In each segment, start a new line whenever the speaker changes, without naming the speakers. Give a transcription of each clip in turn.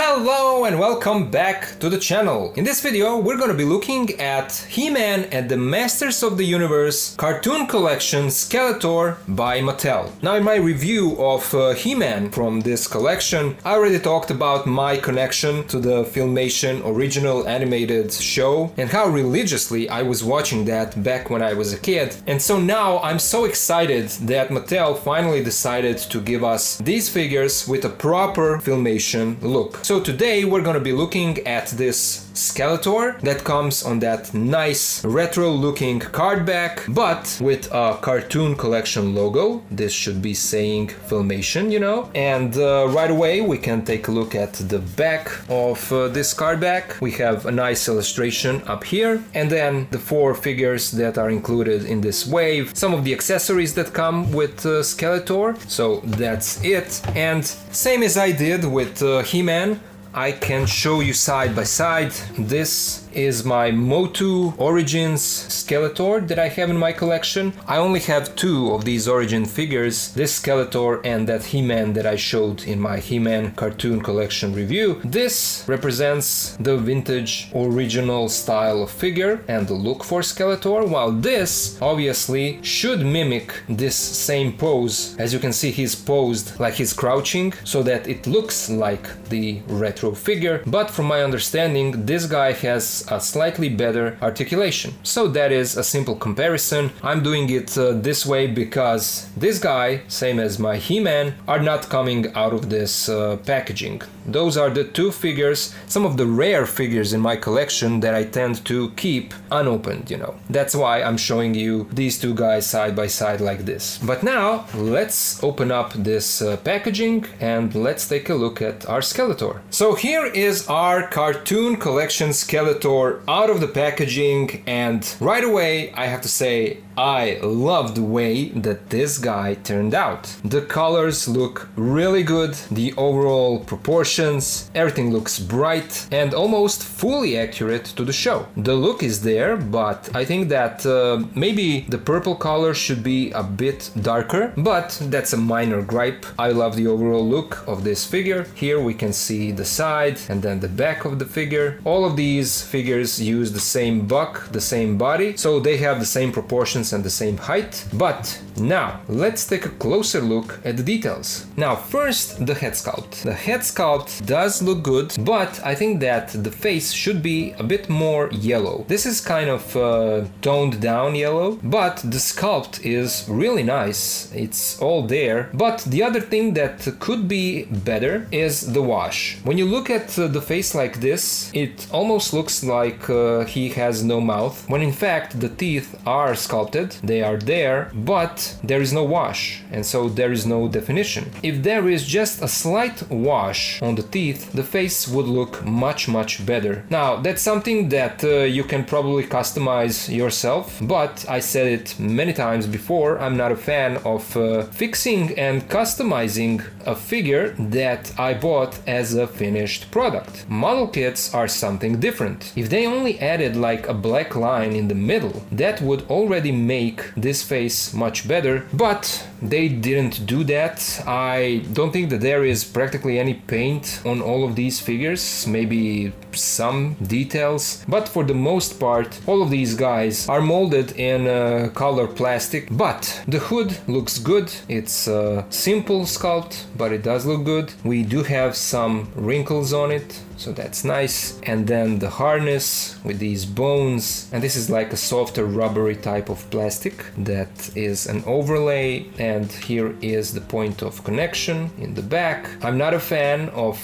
Hello and welcome back to the channel. In this video we're gonna be looking at He-Man and the Masters of the Universe cartoon collection Skeletor by Mattel. Now in my review of He-Man from this collection, I already talked about my connection to the Filmation original animated show and how religiously I was watching that back when I was a kid. And so now I'm so excited that Mattel finally decided to give us these figures with a proper Filmation look. So today we're gonna be looking at this Skeletor that comes on that nice retro looking card back, but with a cartoon collection logo. This should be saying Filmation, you know. And right away we can take a look at the back of this card back. We have a nice illustration up here, and then the four figures that are included in this wave, some of the accessories that come with Skeletor. So that's it. And same as I did with He-Man, I can show you side by side. This is my MOTU Origins Skeletor that I have in my collection. I only have two of these Origin figures, this Skeletor and that He-Man that I showed in my He-Man cartoon collection review. This represents the vintage original style of figure and the look for Skeletor, while this obviously should mimic this same pose. As you can see, he's posed like he's crouching so that it looks like the retro figure, but from my understanding this guy has a slightly better articulation. So that is a simple comparison. I'm doing it this way because this guy, same as my He-Man, are not coming out of this packaging. Those are the two figures, some of the rare figures in my collection that I tend to keep unopened, you know. That's why I'm showing you these two guys side by side like this. But now let's open up this packaging and let's take a look at our Skeletor. So here is our cartoon collection Skeletor out of the packaging, and right away I have to say I love the way that this guy turned out. The colors look really good, the overall proportions, everything looks bright and almost fully accurate to the show. The look is there, but I think that maybe the purple color should be a bit darker, but that's a minor gripe. I love the overall look of this figure. Here we can see the side and then the back of the figure. All of these figures use the same buck, the same body, so they have the same proportions and the same height. But now let's take a closer look at the details. Now first, the head sculpt. The head sculpt does look good, but I think that the face should be a bit more yellow. This is kind of toned down yellow, but the sculpt is really nice. It's all there. But the other thing that could be better is the wash. When you look at the face like this, it almost looks like he has no mouth, when in fact the teeth are sculpted, they are there, but there is no wash, and so there is no definition. If there is just a slight wash on the teeth, the face would look much better. Now that's something that you can probably customize yourself, but I said it many times before, I'm not a fan of fixing and customizing a figure that I bought as a finished product. Model kits are something different. If they only added like a black line in the middle, that would already make this face much better, but they didn't do that. I don't think that there is practically any paint on all of these figures, maybe some details, but for the most part all of these guys are molded in color plastic. But the hood looks good. It's a simple sculpt, but it does look good. We do have some wrinkles on it, so that's nice. And then the harness with these bones, and this is like a softer rubbery type of plastic that is an overlay, and here is the point of connection in the back. I'm not a fan of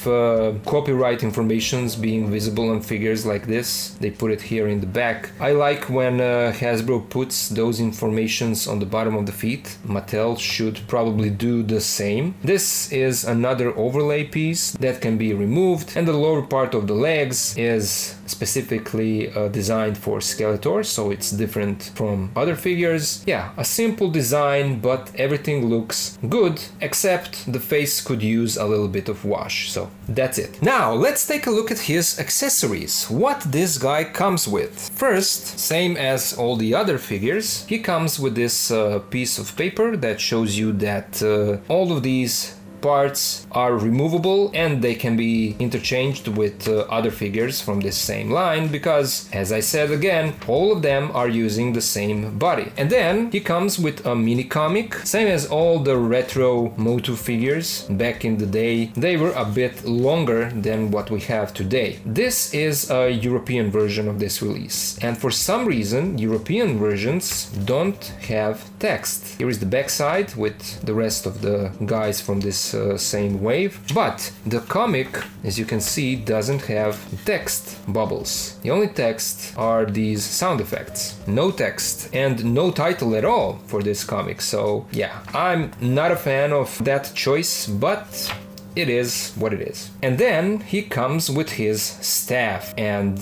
copyright informations being visible on figures like this. They put it here in the back. I like when Hasbro puts those informations on the bottom of the feet. Mattel should probably do the same. This is another overlay piece that can be removed, and the lower part of the legs is specifically designed for Skeletor, so it's different from other figures. Yeah, a simple design, but everything looks good, except the face could use a little bit of wash. So that's it. Now let's take a look at his accessories, what this guy comes with. First, same as all the other figures, he comes with this piece of paper that shows you that all of these parts are removable and they can be interchanged with other figures from this same line because, as I said again, all of them are using the same body. And then he comes with a mini comic, same as all the retro MOTU figures back in the day. They were a bit longer than what we have today. This is a European version of this release, and for some reason European versions don't have text. Here is the backside with the rest of the guys from this same wave, but the comic, as you can see, doesn't have text bubbles. The only text are these sound effects. No text and no title at all for this comic, so yeah, I'm not a fan of that choice, but it is what it is. And then he comes with his staff, and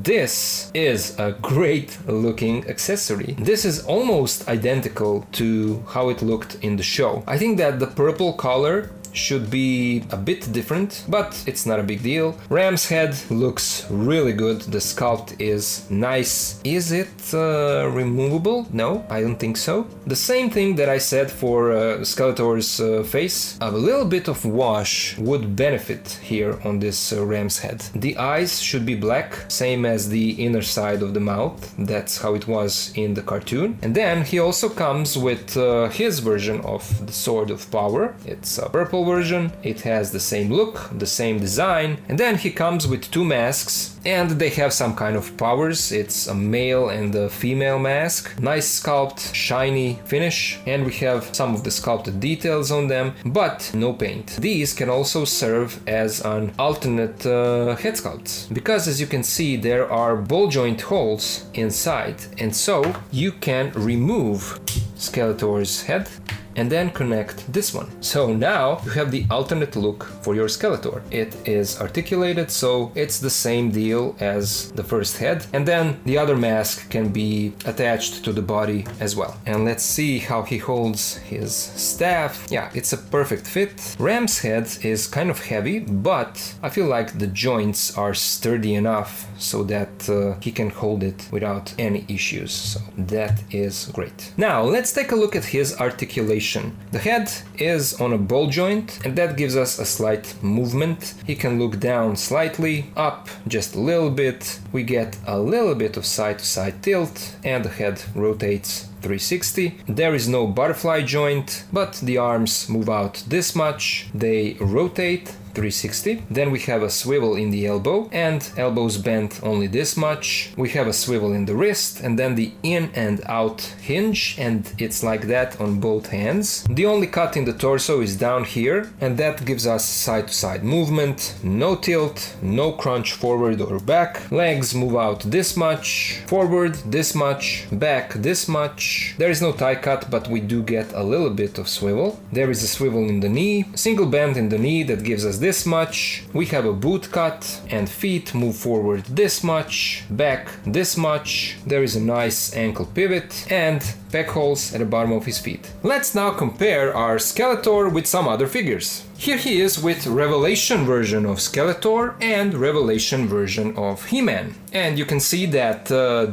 this is a great looking accessory. This is almost identical to how it looked in the show. I think that the purple color should be a bit different, but it's not a big deal. Ram's head looks really good. The sculpt is nice. Is it removable? No, I don't think so. The same thing that I said for Skeletor's face. A little bit of wash would benefit here on this Ram's head. The eyes should be black, same as the inner side of the mouth. That's how it was in the cartoon. And then he also comes with his version of the Sword of Power. It's a purple version. It has the same look, the same design, and then he comes with two masks, and they have some kind of powers. It's a male and a female mask. Nice sculpt, shiny finish, and we have some of the sculpted details on them, but no paint. These can also serve as an alternate head sculpt, because as you can see there are ball joint holes inside, and so you can remove Skeletor's head and then connect this one. So now you have the alternate look for your Skeletor. It is articulated, so it's the same deal as the first head, and then the other mask can be attached to the body as well. And let's see how he holds his staff. Yeah, it's a perfect fit. Ram's head is kind of heavy, but I feel like the joints are sturdy enough so that he can hold it without any issues, so that is great. Now let's take a look at his articulation. The head is on a ball joint, and that gives us a slight movement. He can look down slightly, up just a little bit. We get a little bit of side-to-side tilt, and the head rotates 360. There is no butterfly joint, but the arms move out this much. They rotate 360. Then we have a swivel in the elbow, and elbows bent only this much. We have a swivel in the wrist, and then the in and out hinge, and it's like that on both hands. The only cut in the torso is down here, and that gives us side-to-side movement. No tilt, no crunch forward or back. Legs move out this much, forward this much, back this much. There is no tie cut, but we do get a little bit of swivel. There is a swivel in the knee, single bend in the knee that gives us this much. We have a boot cut, and feet move forward this much, back this much. There is a nice ankle pivot and pec holes at the bottom of his feet. Let's now compare our Skeletor with some other figures. Here he is with Revelation version of Skeletor and Revelation version of He-Man. And you can see that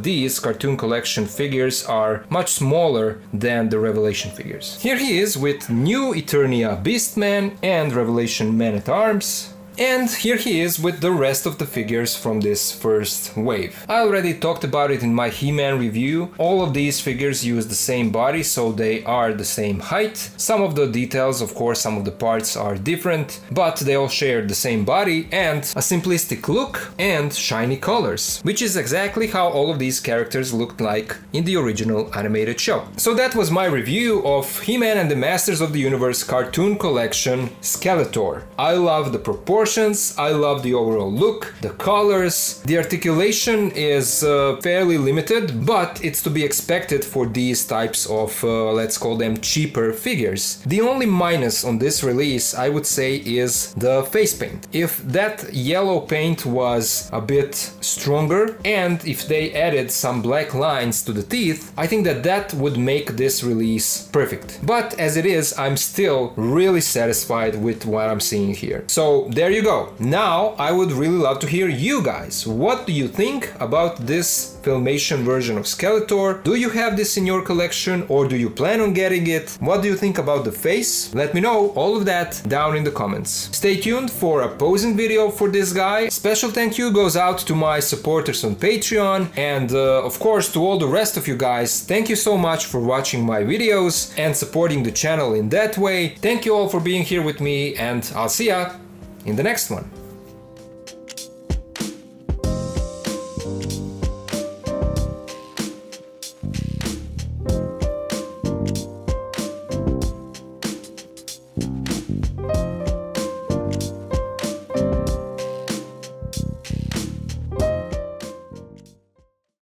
these cartoon collection figures are much smaller than the Revelation figures. Here he is with New Eternia Beastman and Revelation Man-at-Arms. And here he is with the rest of the figures from this first wave. I already talked about it in my He-Man review. All of these figures use the same body, so they are the same height. Some of the details, of course, some of the parts are different, but they all share the same body and a simplistic look and shiny colors, which is exactly how all of these characters looked like in the original animated show. So that was my review of He-Man and the Masters of the Universe cartoon collection Skeletor. I love the proportions. I love the overall look, the colors. The articulation is fairly limited, but it's to be expected for these types of, let's call them cheaper figures. The only minus on this release, I would say, is the face paint. If that yellow paint was a bit stronger, and if they added some black lines to the teeth, I think that that would make this release perfect. But as it is, I'm still really satisfied with what I'm seeing here. So there you you go. Now I would really love to hear you guys. What do you think about this Filmation version of Skeletor? Do you have this in your collection or do you plan on getting it? What do you think about the face? Let me know all of that down in the comments. Stay tuned for a posing video for this guy. Special thank you goes out to my supporters on Patreon and of course to all the rest of you guys. Thank you so much for watching my videos and supporting the channel in that way. Thank you all for being here with me and I'll see ya in the next one.